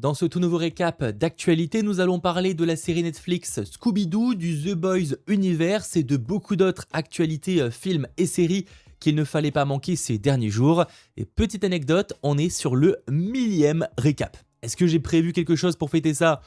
Dans ce tout nouveau récap d'actualité, nous allons parler de la série Netflix Scooby-Doo, du The Boys Universe et de beaucoup d'autres actualités, films et séries qu'il ne fallait pas manquer ces derniers jours. Et petite anecdote, on est sur le 1000e récap. Est-ce que j'ai prévu quelque chose pour fêter ça ?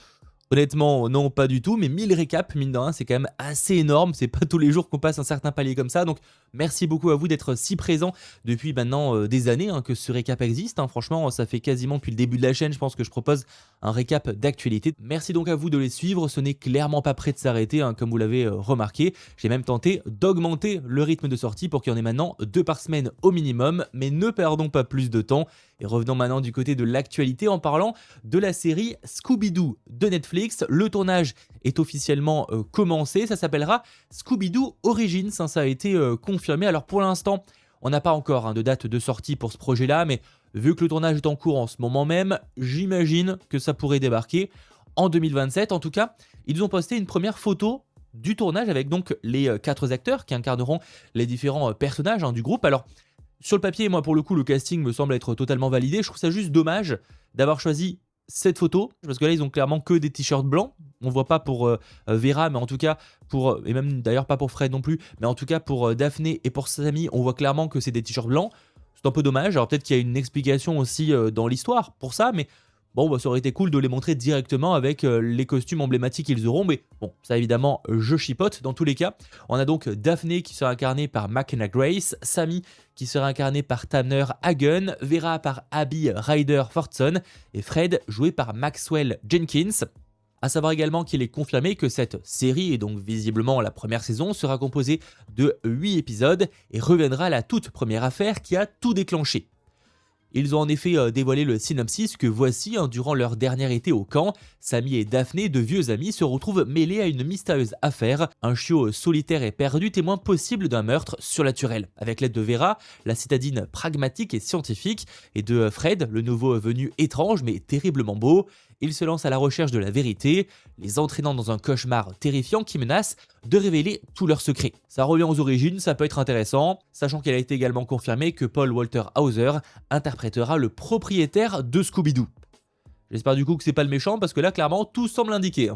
Honnêtement, non, pas du tout, mais 1000 récaps, mine de rien, c'est quand même assez énorme. C'est pas tous les jours qu'on passe un certain palier comme ça. Donc, merci beaucoup à vous d'être si présents depuis maintenant des années que ce récap existe. Franchement, ça fait quasiment depuis le début de la chaîne, je pense que je propose un récap d'actualité. Merci donc à vous de les suivre. Ce n'est clairement pas prêt de s'arrêter, comme vous l'avez remarqué. J'ai même tenté d'augmenter le rythme de sortie pour qu'il y en ait maintenant 2 par semaine au minimum. Mais ne perdons pas plus de temps. Et revenons maintenant du côté de l'actualité en parlant de la série Scooby-Doo de Netflix. Le tournage est officiellement commencé. Ça s'appellera Scooby-Doo Origins. Ça a été confirmé. Alors pour l'instant, on n'a pas encore de date de sortie pour ce projet-là, mais vu que le tournage est en cours en ce moment même, j'imagine que ça pourrait débarquer en 2027. En tout cas, ils ont posté une première photo du tournage avec donc les 4 acteurs qui incarneront les différents personnages du groupe. Alors, sur le papier, moi pour le coup, le casting me semble être totalement validé. Je trouve ça juste dommage d'avoir choisi cette photo, parce que là ils ont clairement que des t-shirts blancs. On voit pas pour Vera, mais en tout cas pour, et même d'ailleurs pas pour Fred non plus, mais en tout cas pour Daphné et pour Sammy, on voit clairement que c'est des t-shirts blancs. C'est un peu dommage. Alors peut-être qu'il y a une explication aussi dans l'histoire pour ça, mais bon, ça aurait été cool de les montrer directement avec les costumes emblématiques qu'ils auront. Mais bon, ça évidemment, je chipote dans tous les cas. On a donc Daphné qui sera incarnée par McKenna Grace, Sammy qui sera incarné par Tanner Hagen, Vera par Abby Ryder-Fortson et Fred joué par Maxwell Jenkins. A savoir également qu'il est confirmé que cette série, et donc visiblement la première saison, sera composée de 8 épisodes et reviendra à la toute première affaire qui a tout déclenché. Ils ont en effet dévoilé le synopsis que voici, durant leur dernier été au camp, Sammy et Daphné, de vieux amis, se retrouvent mêlés à une mystérieuse affaire, un chiot solitaire et perdu, témoin possible d'un meurtre surnaturel. Avec l'aide de Vera, la citadine pragmatique et scientifique, et de Fred, le nouveau venu étrange mais terriblement beau, ils se lancent à la recherche de la vérité, les entraînant dans un cauchemar terrifiant qui menace de révéler tous leurs secrets. Ça revient aux origines, ça peut être intéressant, sachant qu'il a été également confirmé que Paul Walter Hauser interprétera le propriétaire de Scooby-Doo. J'espère du coup que c'est pas le méchant, parce que là clairement tout semble indiquer.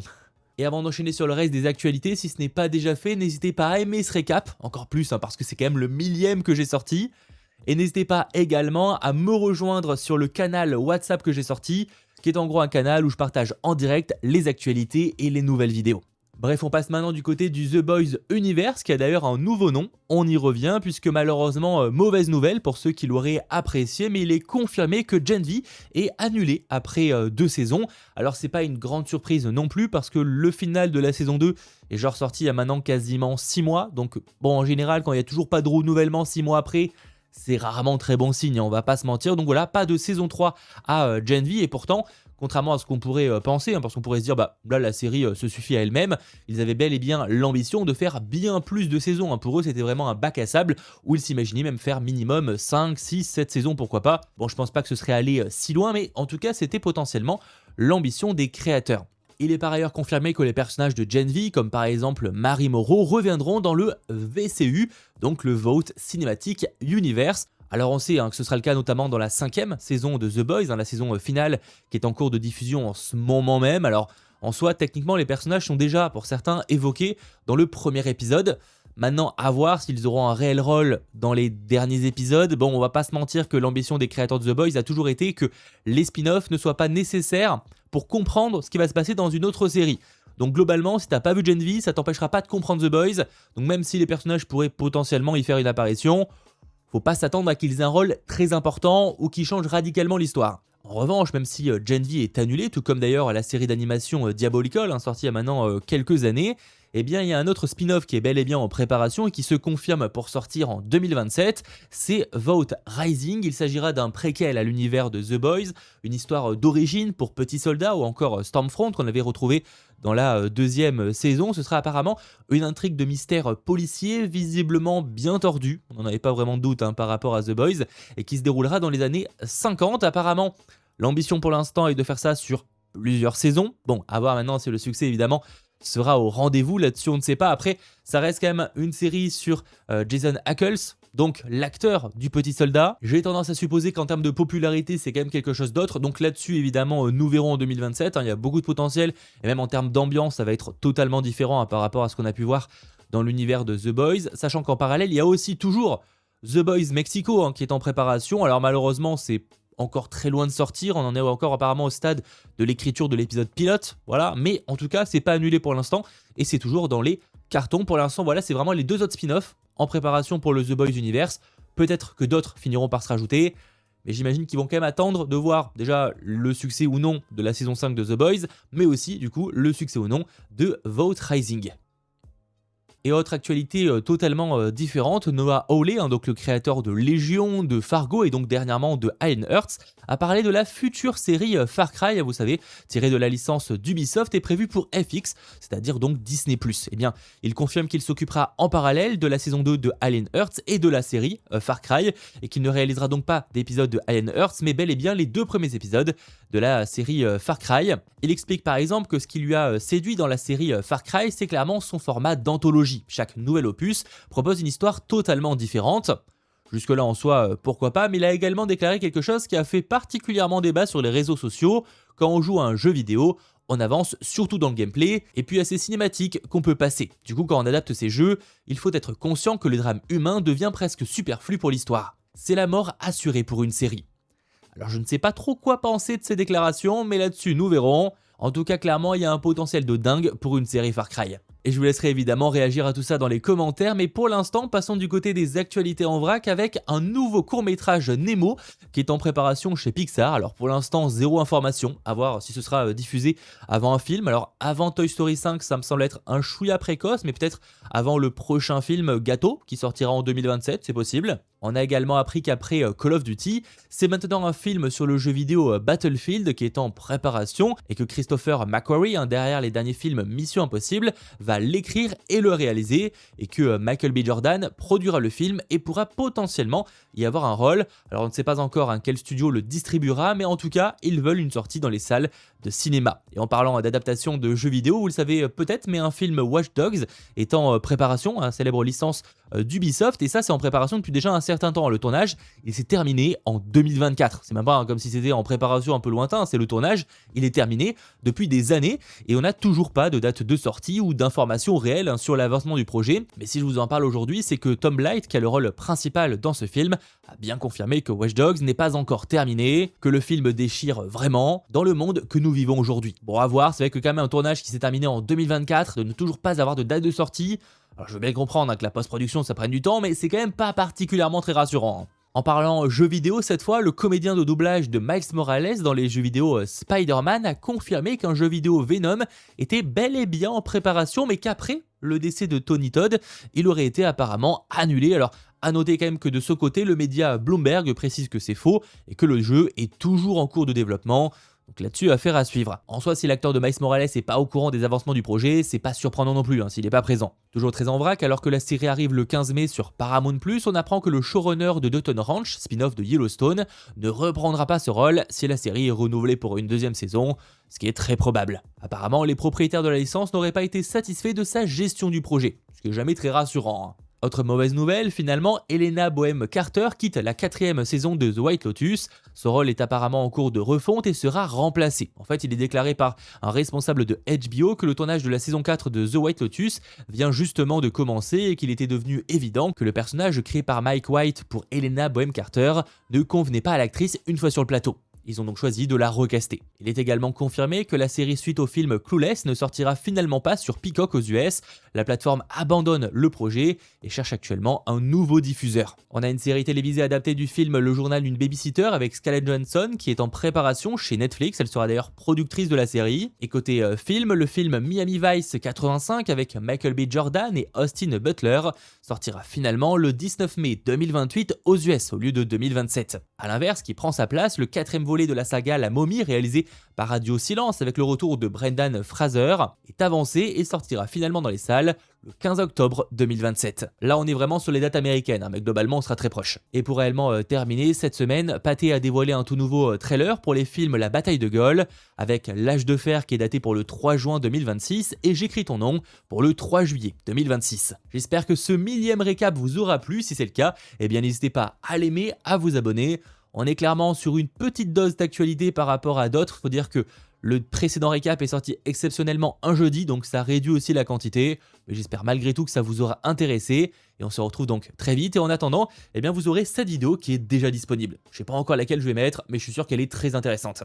Et avant d'enchaîner sur le reste des actualités, si ce n'est pas déjà fait, n'hésitez pas à aimer ce récap, encore plus parce que c'est quand même le 1000e que j'ai sorti. Et n'hésitez pas également à me rejoindre sur le canal WhatsApp que j'ai sorti, qui est en gros un canal où je partage en direct les actualités et les nouvelles vidéos. Bref, on passe maintenant du côté du The Boys Universe, qui a d'ailleurs un nouveau nom. On y revient, puisque malheureusement, mauvaise nouvelle pour ceux qui l'auraient apprécié, mais il est confirmé que Gen V est annulé après 2 saisons. Alors c'est pas une grande surprise non plus, parce que le final de la saison 2 est genre sorti il y a maintenant quasiment 6 mois. Donc bon, en général, quand il n'y a toujours pas de renouvellement 6 mois après, c'est rarement très bon signe, on va pas se mentir. Donc voilà, pas de saison 3 à Gen V, et pourtant, contrairement à ce qu'on pourrait penser, parce qu'on pourrait se dire, là la série se suffit à elle-même, ils avaient bel et bien l'ambition de faire bien plus de saisons. Pour eux, c'était vraiment un bac à sable, où ils s'imaginaient même faire minimum 5, 6, 7 saisons, pourquoi pas. Bon, je pense pas que ce serait allé si loin, mais en tout cas, c'était potentiellement l'ambition des créateurs. Il est par ailleurs confirmé que les personnages de Gen V, comme par exemple Mary Morrow, reviendront dans le VCU, donc le Vote Cinematic Universe. Alors on sait que ce sera le cas notamment dans la 5e saison de The Boys, la saison finale qui est en cours de diffusion en ce moment même. Alors en soi, techniquement, les personnages sont déjà, pour certains, évoqués dans le premier épisode. Maintenant, à voir s'ils auront un réel rôle dans les derniers épisodes. Bon, on va pas se mentir que l'ambition des créateurs de The Boys a toujours été que les spin-offs ne soient pas nécessaires pour comprendre ce qui va se passer dans une autre série. Donc globalement, si t'as pas vu Gen V, ça t'empêchera pas de comprendre The Boys. Donc même si les personnages pourraient potentiellement y faire une apparition, faut pas s'attendre à qu'ils aient un rôle très important ou qu'ils changent radicalement l'histoire. En revanche, même si Gen V est annulé, tout comme d'ailleurs la série d'animation Diabolical, sortie il y a maintenant quelques années, eh bien il y a un autre spin-off qui est bel et bien en préparation et qui se confirme pour sortir en 2027, c'est Vote Rising. Il s'agira d'un préquel à l'univers de The Boys, une histoire d'origine pour Petit Soldat ou encore Stormfront qu'on avait retrouvé dans la 2e saison. Ce sera apparemment une intrigue de mystère policier visiblement bien tordue, on n'en avait pas vraiment de doute par rapport à The Boys, et qui se déroulera dans les années 50. Apparemment, l'ambition pour l'instant est de faire ça sur plusieurs saisons. Bon, à voir maintenant si le succès évidemment sera au rendez-vous là-dessus, on ne sait pas. Après, ça reste quand même une série sur Jason Ackles, donc l'acteur du Petit Soldat. J'ai tendance à supposer qu'en termes de popularité, c'est quand même quelque chose d'autre. Donc là-dessus, évidemment, nous verrons en 2027. Il y a beaucoup de potentiel. Et même en termes d'ambiance, ça va être totalement différent par rapport à ce qu'on a pu voir dans l'univers de The Boys. Sachant qu'en parallèle, il y a aussi toujours The Boys Mexico qui est en préparation. Alors malheureusement, c'est encore très loin de sortir, on en est encore apparemment au stade de l'écriture de l'épisode pilote, voilà, mais en tout cas c'est pas annulé pour l'instant et c'est toujours dans les cartons pour l'instant. Voilà, c'est vraiment les 2 autres spin-offs en préparation pour le The Boys Universe. Peut-être que d'autres finiront par se rajouter, mais j'imagine qu'ils vont quand même attendre de voir déjà le succès ou non de la saison 5 de The Boys, mais aussi du coup le succès ou non de Vote Rising. Et autre actualité totalement différente, Noah Hawley, donc le créateur de Légion, de Fargo et donc dernièrement de Alien Earth, a parlé de la future série Far Cry, vous savez, tirée de la licence d'Ubisoft et prévue pour FX, c'est-à-dire donc Disney+. Eh bien, il confirme qu'il s'occupera en parallèle de la saison 2 de Alien Earth et de la série Far Cry, et qu'il ne réalisera donc pas d'épisodes de Alien Earth, mais bel et bien les 2 premiers épisodes de la série Far Cry. Il explique par exemple que ce qui lui a séduit dans la série Far Cry, c'est clairement son format d'anthologie. Chaque nouvel opus propose une histoire totalement différente. Jusque-là en soi, pourquoi pas, mais il a également déclaré quelque chose qui a fait particulièrement débat sur les réseaux sociaux. Quand on joue à un jeu vidéo, on avance surtout dans le gameplay, et puis à ces cinématiques qu'on peut passer. Du coup, quand on adapte ces jeux, il faut être conscient que le drame humain devient presque superflu pour l'histoire. C'est la mort assurée pour une série. Alors je ne sais pas trop quoi penser de ces déclarations, mais là-dessus nous verrons. En tout cas, clairement, il y a un potentiel de dingue pour une série Far Cry. Et je vous laisserai évidemment réagir à tout ça dans les commentaires, mais pour l'instant, passons du côté des actualités en vrac avec un nouveau court-métrage Nemo qui est en préparation chez Pixar. Alors pour l'instant, 0 information, à voir si ce sera diffusé avant un film. Alors avant Toy Story 5, ça me semble être un chouïa précoce, mais peut-être avant le prochain film Gâteau qui sortira en 2027, c'est possible. On a également appris qu'après Call of Duty, c'est maintenant un film sur le jeu vidéo Battlefield qui est en préparation et que Christopher McQuarrie, derrière les derniers films Mission Impossible, va l'écrire et le réaliser, et que Michael B. Jordan produira le film et pourra potentiellement y avoir un rôle. Alors on ne sait pas encore quel studio le distribuera, mais en tout cas, ils veulent une sortie dans les salles de cinéma. Et en parlant d'adaptation de jeux vidéo, vous le savez peut-être, mais un film Watch Dogs est en préparation, célèbre licence d'Ubisoft, et ça c'est en préparation depuis déjà un certain temps. Le tournage, il s'est terminé en 2024. C'est même pas comme si c'était en préparation un peu lointain, c'est le tournage, il est terminé depuis des années, et on n'a toujours pas de date de sortie ou d'informations réelles sur l'avancement du projet. Mais si je vous en parle aujourd'hui, c'est que Tom Light, qui a le rôle principal dans ce film, a bien confirmé que Watch Dogs n'est pas encore terminé, que le film déchire vraiment dans le monde que nous vivons aujourd'hui. Bon, à voir, c'est vrai que quand même un tournage qui s'est terminé en 2024, de ne toujours pas avoir de date de sortie, alors je veux bien comprendre que la post-production ça prenne du temps, mais c'est quand même pas particulièrement très rassurant. En parlant jeux vidéo, cette fois, le comédien de doublage de Miles Morales dans les jeux vidéo Spider-Man a confirmé qu'un jeu vidéo Venom était bel et bien en préparation, mais qu'après le décès de Tony Todd, il aurait été apparemment annulé. Alors, à noter quand même que de ce côté, le média Bloomberg précise que c'est faux et que le jeu est toujours en cours de développement. Donc là-dessus, affaire à suivre. En soi, si l'acteur de Miles Morales n'est pas au courant des avancements du projet, c'est pas surprenant non plus s'il n'est pas présent. Toujours très en vrac, alors que la série arrive le 15 mai sur Paramount+, on apprend que le showrunner de Dutton Ranch, spin-off de Yellowstone, ne reprendra pas ce rôle si la série est renouvelée pour une 2e saison, ce qui est très probable. Apparemment, les propriétaires de la licence n'auraient pas été satisfaits de sa gestion du projet, ce qui est jamais très rassurant. Autre mauvaise nouvelle, finalement, Helena Bonham Carter quitte la 4e saison de The White Lotus. Son rôle est apparemment en cours de refonte et sera remplacé. En fait, il est déclaré par un responsable de HBO que le tournage de la saison 4 de The White Lotus vient justement de commencer et qu'il était devenu évident que le personnage créé par Mike White pour Helena Bonham Carter ne convenait pas à l'actrice une fois sur le plateau. Ils ont donc choisi de la recaster. Il est également confirmé que la série suite au film Clueless ne sortira finalement pas sur Peacock aux US. La plateforme abandonne le projet et cherche actuellement un nouveau diffuseur. On a une série télévisée adaptée du film Le journal d'une babysitter avec Scarlett Johansson qui est en préparation chez Netflix. Elle sera d'ailleurs productrice de la série. Et côté film, le film Miami Vice 85 avec Michael B. Jordan et Austin Butler sortira finalement le 19 mai 2028 aux US au lieu de 2027. A l'inverse, qui prend sa place, le 4e volet de la saga La Momie réalisé par Radio Silence avec le retour de Brendan Fraser est avancé et sortira finalement dans les salles le 15 octobre 2027. Là on est vraiment sur les dates américaines, mais globalement on sera très proche. Et pour réellement terminer, cette semaine, Pathé a dévoilé un tout nouveau trailer pour les films La Bataille de Gaulle, avec L'Âge de Fer qui est daté pour le 3 juin 2026 et J'écris ton nom pour le 3 juillet 2026. J'espère que ce millième récap vous aura plu, si c'est le cas, eh bien n'hésitez pas à l'aimer, à vous abonner. On est clairement sur une petite dose d'actualité par rapport à d'autres, faut dire que le précédent récap est sorti exceptionnellement un jeudi, donc ça réduit aussi la quantité, mais j'espère malgré tout que ça vous aura intéressé, et on se retrouve donc très vite, et en attendant, eh bien vous aurez cette vidéo qui est déjà disponible. Je sais pas encore laquelle je vais mettre, mais je suis sûr qu'elle est très intéressante.